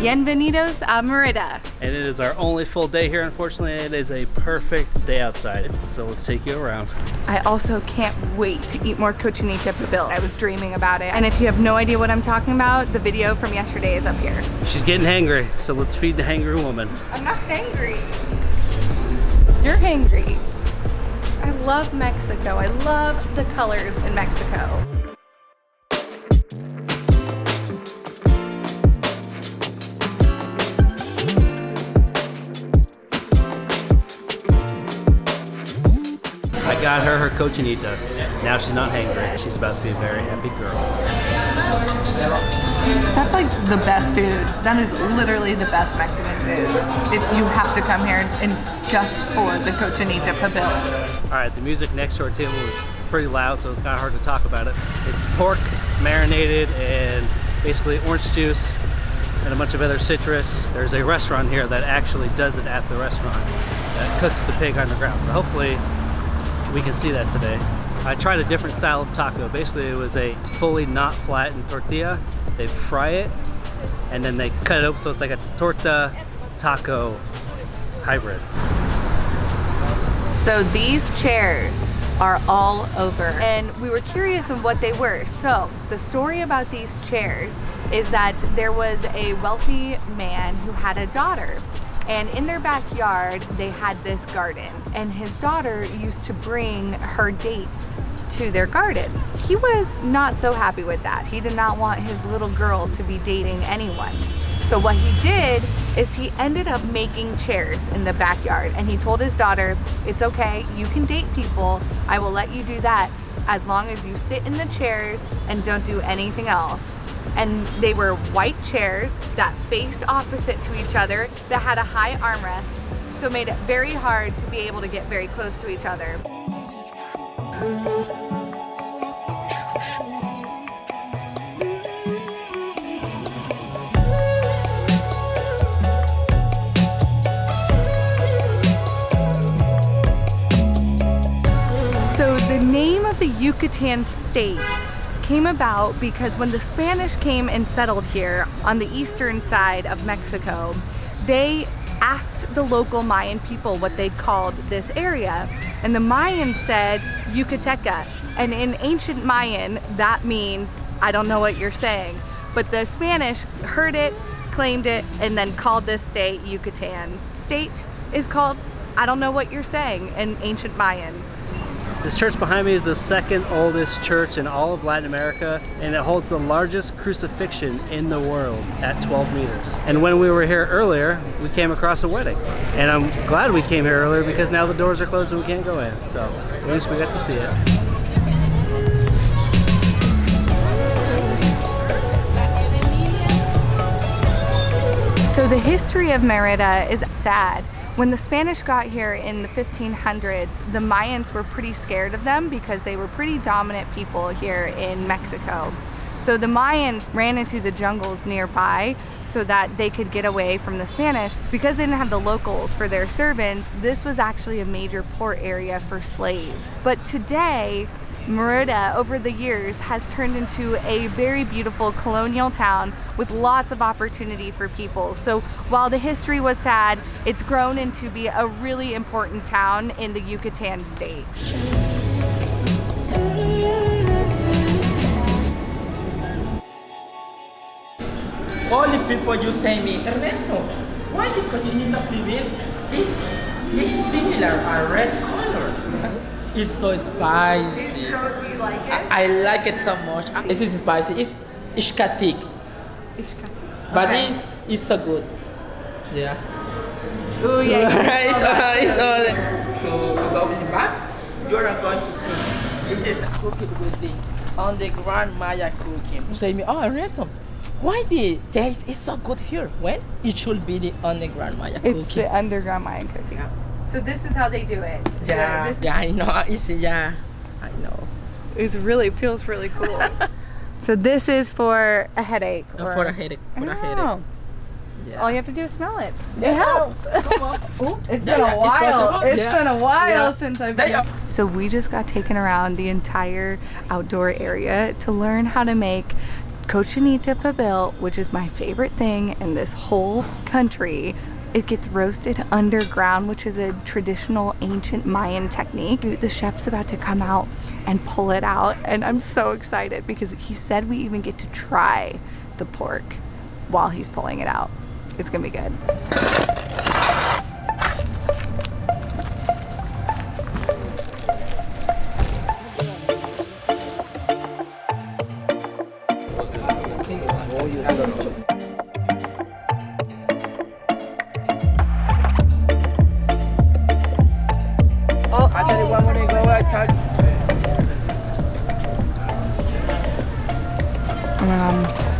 Bienvenidos a Merida. And it is our only full day here, unfortunately. It is a perfect day outside, so let's take you around. I also can't wait to eat more cochinita pibil. I was dreaming about it. And if you have no idea what I'm talking about, the video from yesterday is up here. She's getting hangry, so let's feed the hangry woman. I'm not hangry. You're hangry. I love Mexico. I love the colors in Mexico. I got her cochinitas. Now she's not hangry. She's about to be a very happy girl. That's like the best food. That is literally the best Mexican food. If you have to come here and just for the cochinita pibils. All right, the music next to our table is pretty loud, so it's kind of hard to talk about it. It's pork marinated and basically orange juice and a bunch of other citrus. There's a restaurant here that actually does it at the restaurant that cooks the pig underground. So hopefully we can see that today. I tried a different style of taco. Basically it was a fully not flattened tortilla. They fry it and then they cut it open so it's like a torta taco hybrid. So these chairs are all over and we were curious on what they were. So the story about these chairs is that there was a wealthy man who had a daughter, and in their backyard they had this garden, and his daughter used to bring her dates to their garden. He was not so happy with that. He did not want his little girl to be dating anyone. So what he did is he ended up making chairs in the backyard, and he told his daughter, it's okay, you can date people, I will let you do that as long as you sit in the chairs and don't do anything else. And they were white chairs that faced opposite to each other, that had a high armrest, so it made it very hard to be able to get very close to each other. So the name of the Yucatan state came about because when the Spanish came and settled here on the eastern side of Mexico, they asked the local Mayan people what they called this area, and the Mayans said Yucateca, and in ancient Mayan that means I don't know what you're saying, but the Spanish heard it, claimed it, and then called this state Yucatan's state is called I don't know what you're saying in ancient Mayan. This church behind me is the second oldest church in all of Latin America, and it holds the largest crucifixion in the world at 12 meters. And when we were here earlier, we came across a wedding. And I'm glad we came here earlier because now the doors are closed and we can't go in. So at least we got to see it. So the history of Mérida is sad. When the Spanish got here in the 1500s, the Mayans were pretty scared of them because they were pretty dominant people here in Mexico. So the Mayans ran into the jungles nearby so that they could get away from the Spanish. Because they didn't have the locals for their servants, this was actually a major port area for slaves. But today, Merida, over the years, has turned into a very beautiful colonial town with lots of opportunity for people. So while the history was sad, it's grown into be a really important town in the Yucatan state. All the people you say me, Ernesto, why the cochinita pibil is similar a red color? It's so spicy. So do you like it? I like it so much. It is spicy. It's ishkatik. Ishkati. But Okay. it's so good. Yeah. Ooh, yeah. To go with the back, you're not going to see. This is cooked with the underground Maya cooking. You say me, oh Ernesto, why the taste is so good here? When it should be the underground Maya cooking. It's the underground Mayan cooking. Yeah. So this is how they do it. Yeah, yeah, I know. I know. It really feels really cool. So this is for a headache. For a headache. For a headache. Oh. Yeah. All you have to do is smell it. Yeah. It helps. Ooh, it's been a while. It's been a while since I've been. So we just got taken around the entire outdoor area to learn how to make cochinita pibil, which is my favorite thing in this whole country. It gets roasted underground, which is a traditional ancient Mayan technique. The chef's about to come out and pull it out, and I'm so excited because he said we even get to try the pork while he's pulling it out. It's gonna be good. Actually, one minute ago, I charged.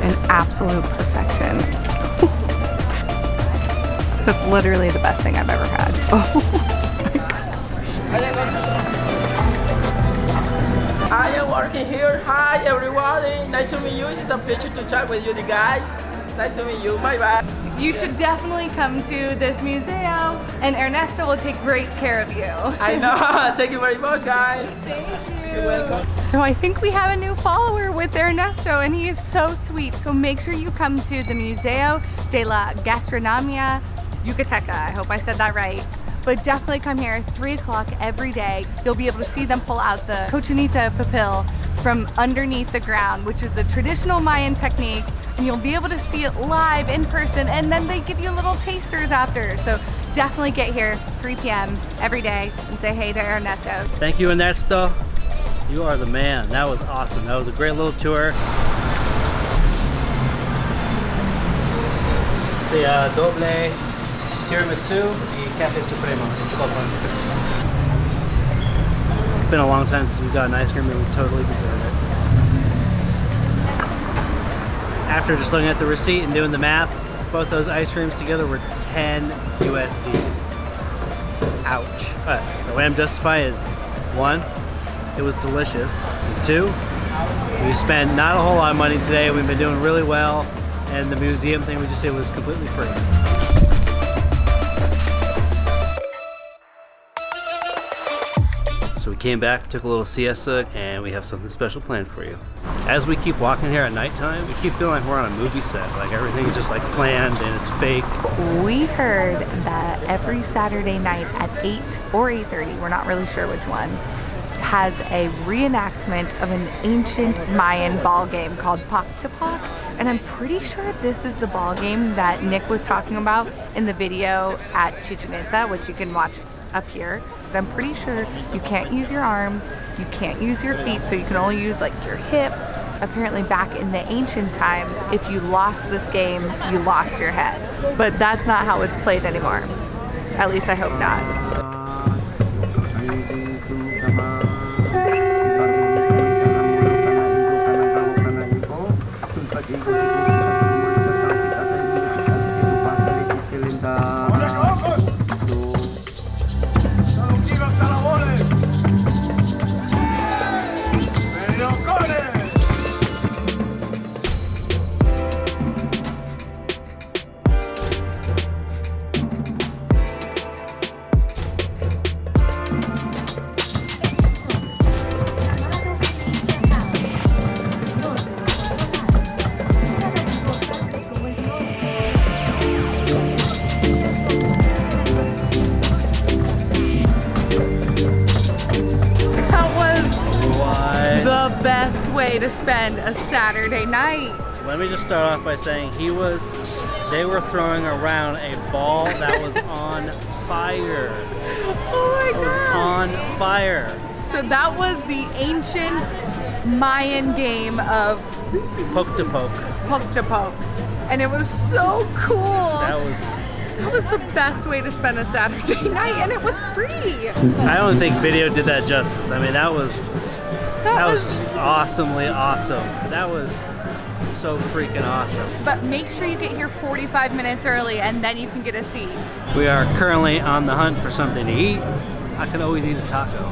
An absolute perfection. That's literally the best thing I've ever had. I am working here. Hi, everybody. Nice to meet you. It's a pleasure to chat with you guys. Nice to meet you. Bye bye. You should definitely come to this museum, and Ernesto will take great care of you. I know. Thank you very much, guys. Thank you. You're welcome. So I think we have a new follower with Ernesto, and he is so sweet. So make sure you come to the Museo de la Gastronomia Yucateca. I hope I said that right. But definitely come here 3 o'clock every day. You'll be able to see them pull out the cochinita pibil from underneath the ground, which is the traditional Mayan technique. And you'll be able to see it live in person, and then they give you little tasters after. So definitely get here 3 p.m. every day and say hey to Ernesto. Thank you, Ernesto. You are the man. That was awesome. That was a great little tour. C'est doble tiramisu y café supremo. It's been a long time since we've gotten ice cream, and we totally deserve it. After just looking at the receipt and doing the math, both those ice creams together were 10 USD. Ouch. But the way I'm justifying is, 1, it was delicious. And 2, we spent not a whole lot of money today. We've been doing really well, and the museum thing we just did was completely free. So we came back, took a little siesta, and we have something special planned for you. As we keep walking here at nighttime, we keep feeling like we're on a movie set. Like everything is just like planned and it's fake. We heard that every Saturday night at 8 or 8:30, we're not really sure which one, has a reenactment of an ancient Mayan ball game called Poktapok. And I'm pretty sure this is the ball game that Nick was talking about in the video at Chichen Itza, which you can watch up here. But I'm pretty sure you can't use your arms, you can't use your feet, so you can only use like your hips. Apparently back in the ancient times, if you lost this game, you lost your head. But that's not how it's played anymore. At least I hope not. Best way to spend a Saturday night. Let me just start off by saying they were throwing around a ball that was on fire. Oh my God. It was on fire. So that was the ancient Mayan game of Poktapok. Poktapok. And it was so cool. That was the best way to spend a Saturday night, and it was free. I don't think video did that justice. I mean, that was awesomely awesome. That was so freaking awesome. But make sure you get here 45 minutes early, and then you can get a seat. We are currently on the hunt for something to eat. I can always eat a taco,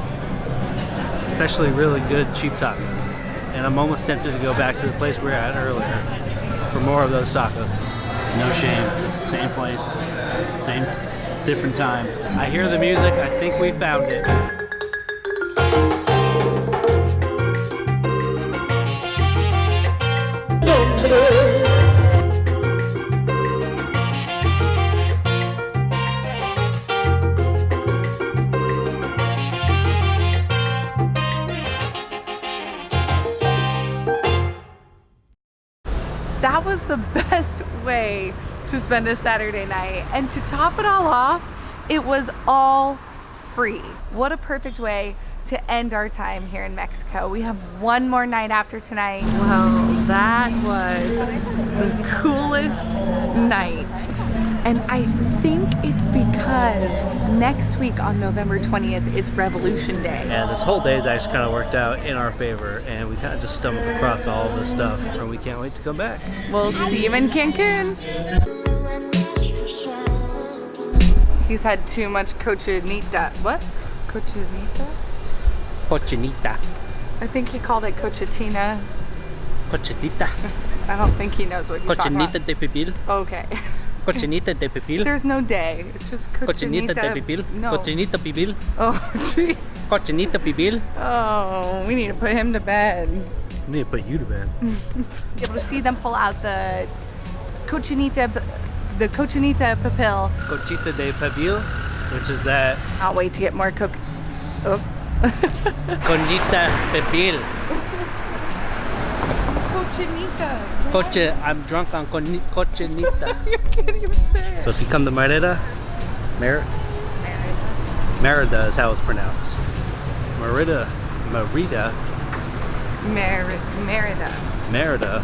especially really good cheap tacos. And I'm almost tempted to go back to the place we were at earlier for more of those tacos. No shame, same place, same different time. I hear the music, I think we found it. the best way to spend a Saturday night. And to top it all off, it was all free. What a perfect way to end our time here in Mexico. We have one more night after tonight. Well, that was the coolest night. And I think it's because next week on November 20th is Revolution Day. And this whole day has actually kind of worked out in our favor, and we kind of just stumbled across all of this stuff, and we can't wait to come back. We'll see you in Cancun. He's had too much cochinita. What? Cochinita? Cochinita. I think he called it cochitina. Cochinita. I don't think he knows what he's talking about. Cochinita de pibil. Okay. Cochinita de pibil. There's no day. It's just cochinita. Cochinita de pibil. No. Cochinita pibil. Oh, jeez. Cochinita pibil. Oh, we need to put him to bed. We need to put you to bed. Be able to see them pull out the cochinita pibil. Cochita de pibil, which is that. I'll wait to get more Oh. Conita pibil. Cochinita. Coche, I'm drunk on cochinita. You can't even say it. So if you come to Merida, Merida is how it's pronounced. Merida. Merida. Merida.